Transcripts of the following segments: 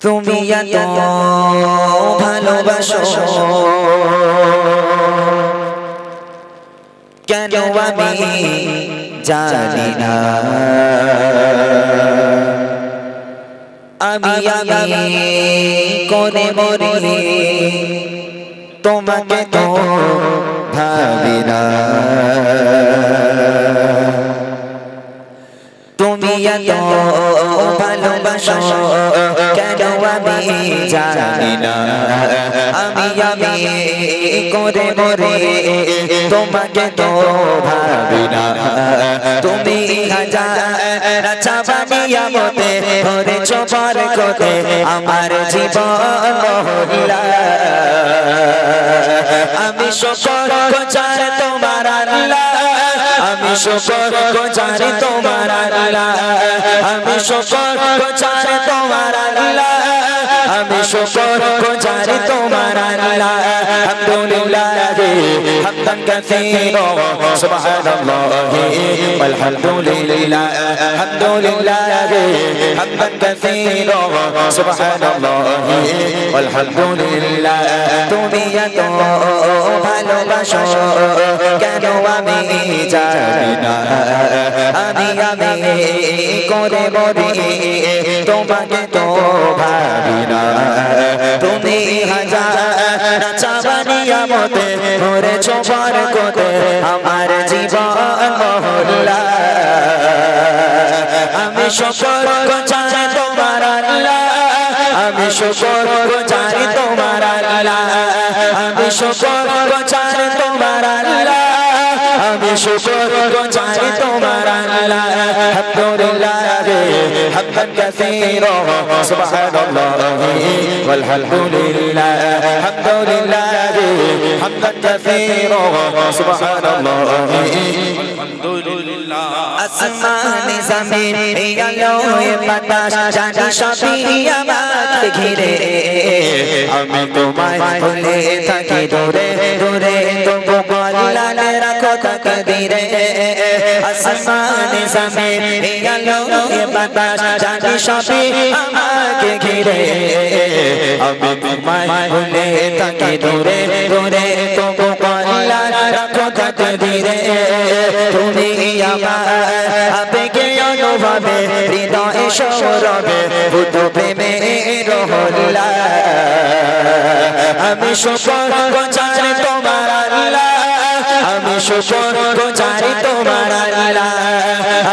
তুমি এত ভালোবাসো কেন আমি জানি না আমি কোনে মরি তোমাকে তো ভাবি না তুমি এত ভালোবাসো কেন আমি জানি না আমি করে মরে তোমাকে তো ভাবি না তুমি হাজার চাবানিয়া মতে ধরেছ বরকতে আমার জীবন মহল্লা আমি শুকর গুজার তোমার আল্লাহ আমি শুকর গুজার তোমার আল্লাহ আমি শুকর গুজার তোমার আল্লাহ আমি শুকর গুজার তোমার আল্লাহ আলহামদুলিল্লাহ হামদান কাসীরা সুবহানাল্লাহি ওয়ালহামদুলিল্লাহ আলহামদুলিল্লাহ হামদান কাসীরা সুবহানাল্লাহি ওয়ালহামদুলিল্লাহ তুমি এত ভালোবাসো কেন আমি জানি না আমি করে মরি তোমাকে তো ভাবি না তুমি হাজার চাবানিয়া মতে ধরেছ বরকতে আমার জীবন মহল্লা আমি শুকর গুজার তোমার আল্লাহ আমি শুকর গুজার তোমার আল্লাহ আমি শুকর গুজার তোমার আল্লাহ আমি শুকর গুজার তোমার আল্লাহ আলহামদুলিল্লাহ হামদান কাসীরা সুবহানাল্লাহি ওয়ালহামদুলিল্লাহ আলহামদুলিল্লাহ হামদান কাসীরা সুবহানাল্লাহি আলহামদুলিল্লাহ আসমানে জমিন আলোয় বাতাস জানি সবই আমাকে ঘিরে আমি তোমায় ভুলে থাকি দূরে দূরে তবু গলালে রাখো তাকদীরে আসমানে জমিন আলোয় বাতাস জানি সবই আমাকে ঘিরে আমি তোমায় ভুলে থাকি দূরে দূরে তবু গলালে রাখো তাকদীরে তুমি আমার আবেগে অনুভবে হৃদয়ে সৌরভে বুধ প্রেমে রহল্লা আমি শুকর গুজার তোমার আল্লাহ আমি শুকর গুজার তোমার আল্লাহ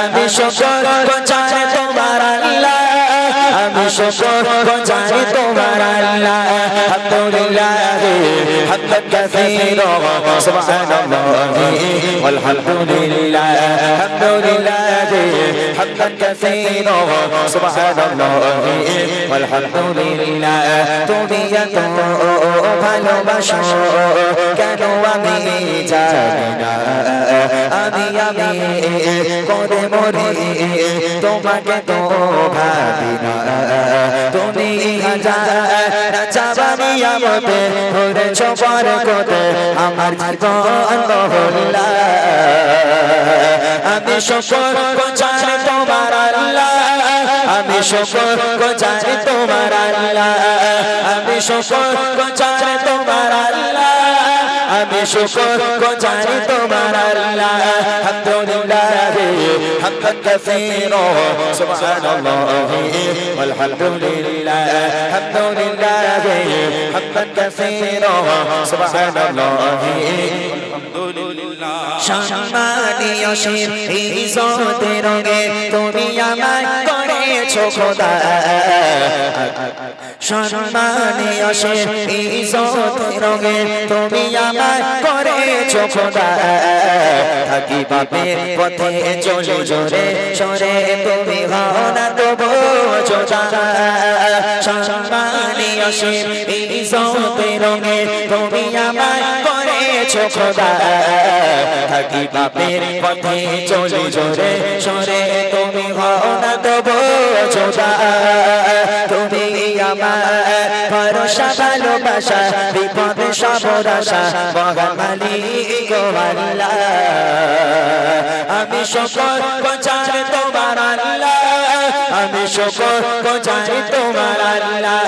আমি শুকর গুজার তোমার আল্লাহ আমি শুকর গুজার তোমার আল্লাহ আলহামদুলিল্লাহ হামদান কাসীরা সুবহানাল্লাহি ওয়ালহামদুলিল্লাহ আলহামদুলিল্লাহ হামদান কাসীরা সুবহানাল্লাহি ওয়ালহামদুলিল্লাহ তুমি এত ভালোবাসো কেন আমি জানি না আমি করে মরি তোমাকে তো ভাবি না তুমি হাজার চাবানিয়া মতে ধরেছ বরকতে আমার জীবন মহল্লা আমি শুকর গুজার তোমার আল্লাহ আমি শুকর গুজার তোমার আল্লাহ আমি শুকর গুজার তোমার আল্লাহ আমি শুকর গুজার তোমার আল্লাহ আলহামদুলিল্লাহ হামদান কাসীরা সুবহানাল্লাহি ওয়ালহামদুলিল্লাহ আলহামদুলিল্লাহ হামদান কাসীরা সুবহানাল্লাহি আলহামদুলিল্লাহ সম্মানীয় শির ইজ্জতের রঙে তুমি আমায় করেছো খোদা সম্মানীয় শির ইজ্জতের রঙে তুমি আমায় করেছো খোদা থাকি বাপের পথে চলে জোরে সরে তুমি হও না তবু যোজা সম্মানীয় শির ইজ্জতের রঙে তুমি আমায় করেছো খোদা থাকি বাপের পথে চলে জোরে সরে তুমি হও না তবু যোজা তুমি আমার ভরসা ভালোবাসা বিপদে সবর আশা মহান মালিক আল্লাহ আমি শুকর গুজার তোমার আল্লাহ আমি শুকর গুজারি তোমার আল্লাহ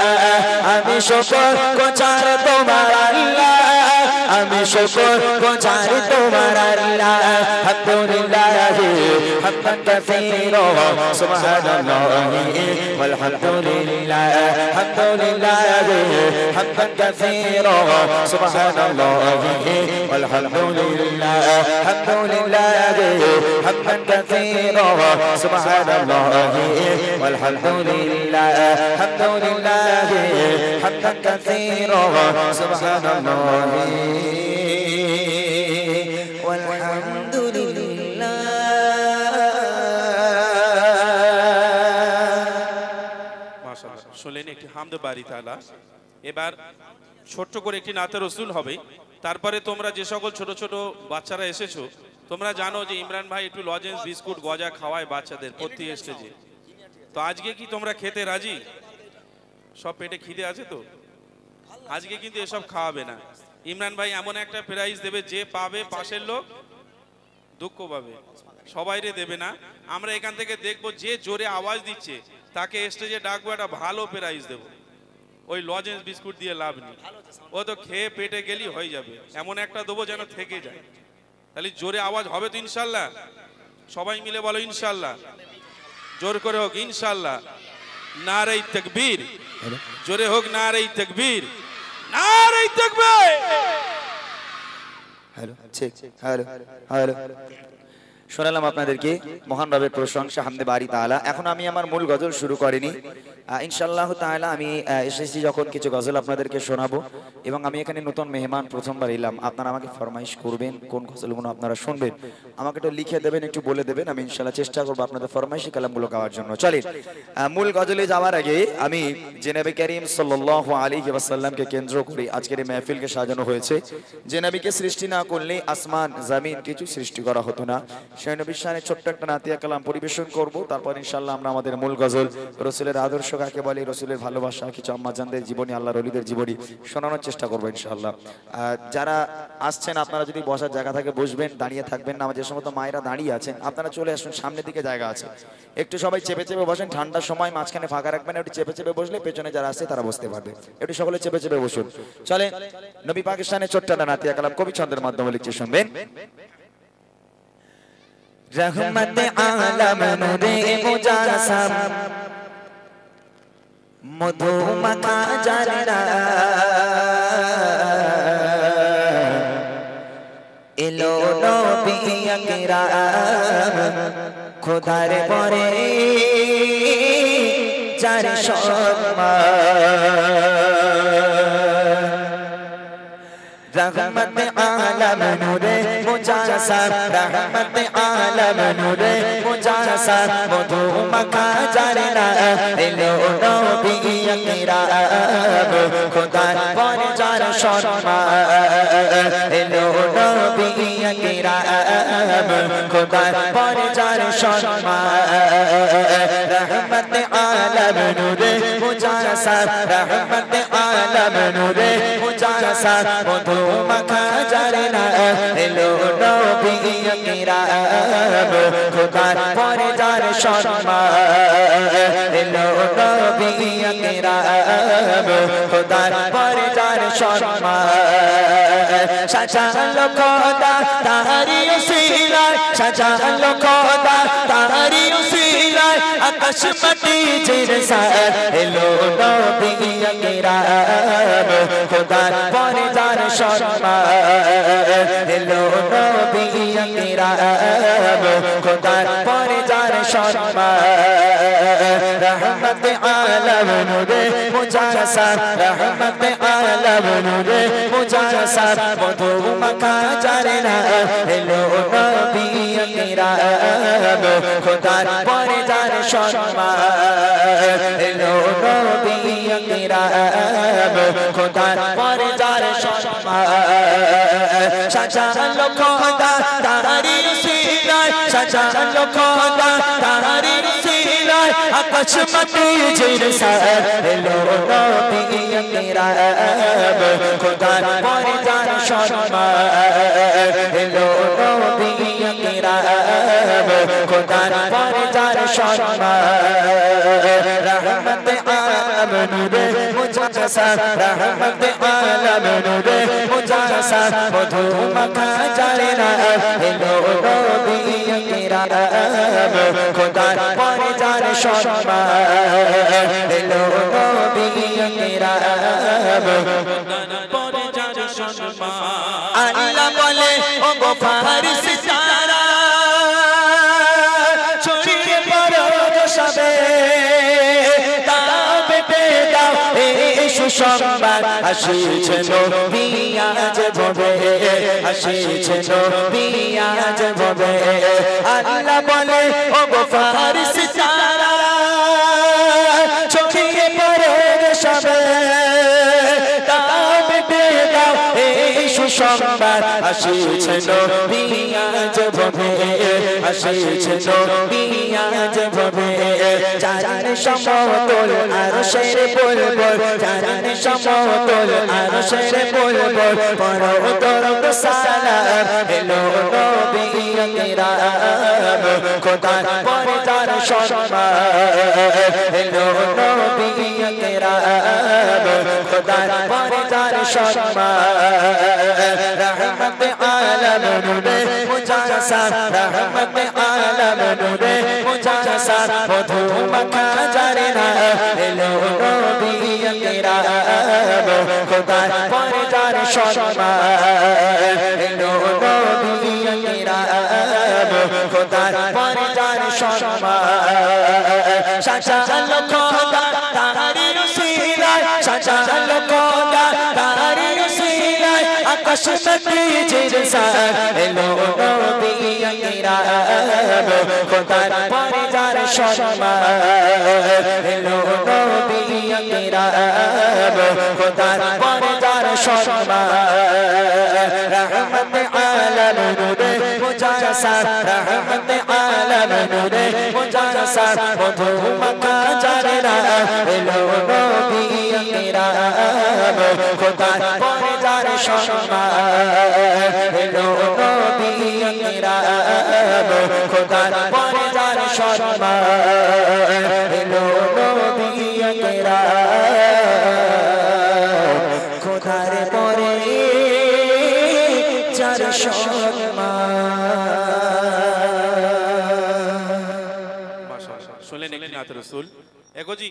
আমি শুকর গুজারি তোমার আল্লাহ আমি শুকর গুজারি তোমার আল্লাহ আলহামদুলিল্লাহ হামদান কাসীরা সুবহানাল্লাহি ওয়ালহামদুলিল্লাহ আলহামদুলিল্লাহ হামদান কাসীরা সুবহানাল্লাহি ওয়ালহামদুলিল্লাহ আলহামদুলিল্লাহ হামদান কাসীরা সুবহানাল্লাহি ওয়ালহামদুলিল্লাহ আলহামদুলিল্লাহ হামদান কাসীরা সুবহানাল্লাহি শুনলেন একটি হামদ বাড়ি তাআলা। এবার ছোট্ট করে একটি নাতে রসুল হবে। তারপরে তোমরা যে সকল ছোট ছোট বাচ্চারা এসেছো তোমরা জানো যে ইমরান ভাই একটু লজেন্স বিস্কুট গজা খাওয়ায় বাচ্চাদের প্রতি স্টেজে। তো আজকে কি তোমরা খেতে রাজি? সব পেটে খিদে আছে তো? আজকে কিন্তু এসব খাওয়াবে না। ইমরান ভাই এমন একটা প্রাইজ দেবে যে পাবে পাশের লোক দুঃখ পাবে, সবাইরে দেবে না। আমরা এখান থেকে দেখবো যে জোরে আওয়াজ দিচ্ছে তাকে স্টেজে ডাকবো, একটা ভালো প্রাইজ দেবো। ওই লজেন্স বিস্কুট দিয়ে লাভ নেই, ও তো খেয়ে পেটে গেলেই হয়ে যাবে। এমন একটা দেবো যেন থেকে যায়। তাহলে জোরে আওয়াজ হবে তো ইনশাল্লাহ? সবাই মিলে বলো ইনশাল্লাহ, জোর করে হোক ইনশাল্লাহ। নারে তাকবীর, জোরে হোক নারে তাকবীর, নারে তাকবীর। হ্যালো ঠিক, হ্যালো হ্যালো। শোনালাম আপনাদেরকে মহান রবের প্রশংসা হামদে বাড়ি তাআলা। এখন আমি আমার মূল গজল শুরু করিনি, ইনশাআল্লাহ তাআলা আমি এসেছি যখন কিছু গজল আপনাদেরকে শোনাবো। এবং আমি এখানে নতুন মেহমান, প্রথমবার এলাম। আপনারা আমাকে ফরমাইশ করবেন কোন গজলগুলো আপনারা শুনবেন, আমাকে একটু লিখে দেবেন, একটু বলে দেবেন। আমি ইনশাআল্লাহ চেষ্টা করবো আপনাদের ফরমাইশি কালামগুলো গাওয়ার জন্য। চলেন মূল গজলে যাওয়ার আগে আমি জনাবে করিম সাল্লাল্লাহু আলাইহি ওয়াসাল্লামকে কেন্দ্র করে আজকের এই মাহফিলকে সাজানো হয়েছে। যে নবীকে সৃষ্টি না করলে আসমান জমিন কিছু সৃষ্টি করা হতো না। সেই নবীর শানে ছোট্ট একটা নাতিয়া কালাম পরিবেশন করব। তারপর ইনশাআল্লাহ আমরা আমাদের মূল গজল রসুলের আদর্শ কাকে বলে, রসুলের ভালোবাসা, কিছু আম্মাজানদের জীবনী, আল্লাহর ওলিদের জীবনী শোনানোর চেষ্টা করবো ইনশাআল্লাহ। যারা আসছেন আপনারা যদি বসার জায়গা থাকে বসবেন, দাঁড়িয়ে থাকবেন না। আমার যে সমস্ত মায়েরা দাঁড়িয়ে আছেন আপনারা চলে আসুন, সামনের দিকে জায়গা আছে। একটু সবাই চেপে চেপে বসেন, ঠান্ডার সময় মাঝখানে ফাঁকা রাখবেন। একটু চেপে চেপে বসলে পেছনে যারা আছে তারা বসতে পারবে। একটু সকলে চেপে চেপে বসুন। চলে নবী পাকিস্তানের ছোট্ট একটা নাতিয়া কালাম কবি ছন্দের মাধ্যমে লিখছে, শুনবেন। रहमत आलम नूरे मुजासम मधु मखा जरना इलो नबी अकराम खुदार परे चार शर्मा रहमत आलम नूरे मुजासम रहमत आलम नूरे मुजासम मधु मखा जरना इलो नबी अकराम खुदा पर जार शर्मा इलो नबी अकराम खुदा पर जार शर्मा रहमत आलम नूरे मुजासम रहमत आलम नूरे मुजासम मधु मखा जरना इलो नबी अकराम खुदा पर जार शर्मा इलो नबी अकराम खुदा पर जार शर्मा सजालो खुदा तारी उसीला सजालो खुदा तारी उसीला आकाश माटी जिरसा इलो नबी अकराम खुदा पर जार शर्मा इलो नबी अकराम खुदा पर जार शर्मा रहमत आलम नूरे मुजासम रहमत आलम नूरे मुजासम मधु मखा जरना इलो नबी अकराम खुदा पर जार शर्मा इलो नबी अकराम खुदा पर जार शर्मा सजालो खुदा तारी उसीला सजालो खुदा तारी उसीला आकाश माटी जिरसा इलो नबी अकराम खुदा पर जार शर्मा इलो नबी अकराम খোদার পরে যার সম্মান রহমতে আলম নূরে মুজাসসা রহমতে আলম নূরে মুজাসসা মধু মাখা জানা এলো নবী কিরাম খোদার পরে যার সম্মান এলো নবী কিরাম পরে যার সম্মান আল্লাহ বলে ও গো ফারিস্তারা ছড়িয়ে পড়ো সবে দাও পেতে দাও এই সুসংবাদ আসিছে নবী আজ ভবে আসিছে নবী আজ ভবে আল্লাহ বলে ও গো ফারিস্তারা ছড়িয়ে পড়ো সবে সুসংবাদ আসিছে নবী আজ ভবে আসিছে নবী আজ ভবে চারণ সমতল আরশের বুলবুল চারণ সমতল আরশের বুলবুল পড়ো দরুদ সালাম এলো নবী কিরাম খোদার পরে যার সম্মান এলো নবী কিরাম খোদার পরে যার সম্মান रहमत आलम नूरे मुजासा रहमत आलम नूरे मुजासा मधु मखा जाना एलो नबी किराम खुदार परे जार सम्मान एलो नबी किराम खुदार परे जार सम्मान शाशाल खुदा तारी उसीला शाशाल खुदा तारी आकाश में जिरसान एलो नबी किराम खुदार परे जार सम्मान एलो नबी किराम खुदार परे जार सम्मान रहमत आलम नूरे मुजाससा रहमत आलम नूरे मुजाससा मधु मखा जाना एलो नबी किराम खुदार परे जार सम्मान एलो नबी किराम खुदार परे जार सम्मान एलो नबी किराम खुदार परे जार সম্মান মাশাআল্লাহ শুনলেন একটি নাত রাসূল এগো জি